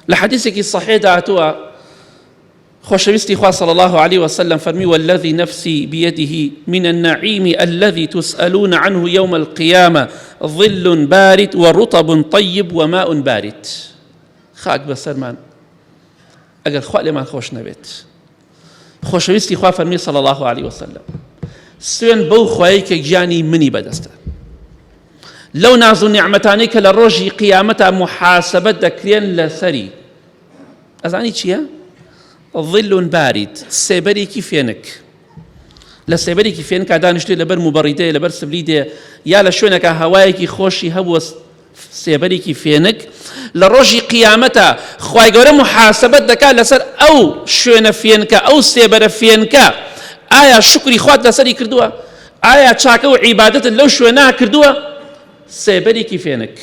لحديثك الصحيح دعتوا خوشويستي خوا صلى الله عليه وسلم فرمي والذي نفسي بيده من النعيم الذي تسألون عنه يوم القيامة ظل بارد ورطب طيب وماء بارد. خاك بسرمان اگر خوا لمان خوش نبيت. خوشويستي خوا فرمي صلى الله عليه وسلم سوين بو خوايك جاني مني بدسته لو نازو نعمتانيك لروجي قيامتا محاسبة دكرين لسري أزعني چيا؟ ظل بارد سيبري كيفينك لسيبري كيفينك دانشتوي لبر مبرده لبر سبليده يا لشوينك هوايكي خوشي هبو سيبري كيفينك لروجي قيامتا خواي قورا محاسبة دكا لسر أو شوين فينك أو سيبر فينك آيا شكري خوات لسري كردوا آيا چاكو عبادة لو شوينها كردوا سێبەرێکی فێنک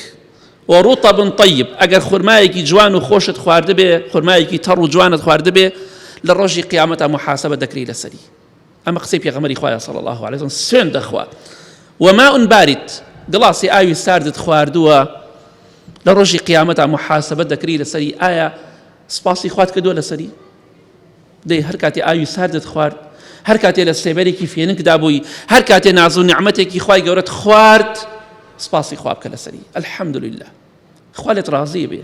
وەڕوتەبن طەیب ئەگەر خورمایەکی جوان و خۆشت خواردە بێ خورمایەکی تەڕ و جوانت خواردە بێ لە ڕۆژی قیامەتە محاسبە دەکرێت لەسەری. ئەمە قسەی پێغەمبەری خوایە صلی الله عليه وسلم سوێن دەخوا. وماء بارد گڵاسی ئاوی ساردت خواردووە لە ڕۆژی قیامەتە محاسبە دەکرێت لەسەری. ئایا سپاسی خوات کردووە لەسەری؟ دەی هەر کاتێ ئاوی ساردت خوارد هەر کاتێ لە سێبەرێکی فێنکدا بووی هەر کاتێ ناز و نیعمەتێکی خوای گەورەت خوارد سپاسی خواب کە لەسەری. الحمد لله خوا لێت ڕازی بێ.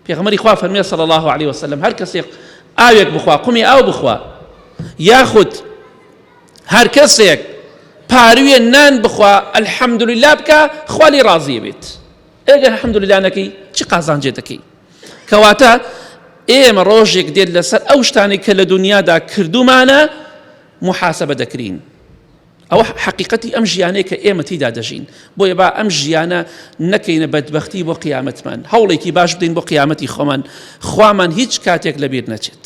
پێغەمبەری خوا فەرمێ صلی الله عليه وسلم هەر کەسێک ئاوێک بخوا قومی ئاو بخوا یاخود هەر کەسێک پارویە نان بخوا الحمد لله بکە خوا لێ ڕازی بێت. ئەگەر الحمد لله نەکەی چ قازانجێ دەکەی؟ کەواتە ئێمە ڕۆژێک دێت لەسەر ئەو شتانی کە لە دنیادا کردومانە محاسبە دەکرین. ئەوە حقیقەتی ئەم ژیانەیە کە ئێمە تیدا دەژین. بۆیە با ئەم ژیانە نەکەینە بەدبەختی بۆ قیامەتمان هەوڵێکی باش بدەین بۆ قیامەتی خۆمان خوامان هیچ کاتێک لەبیر نەچێت.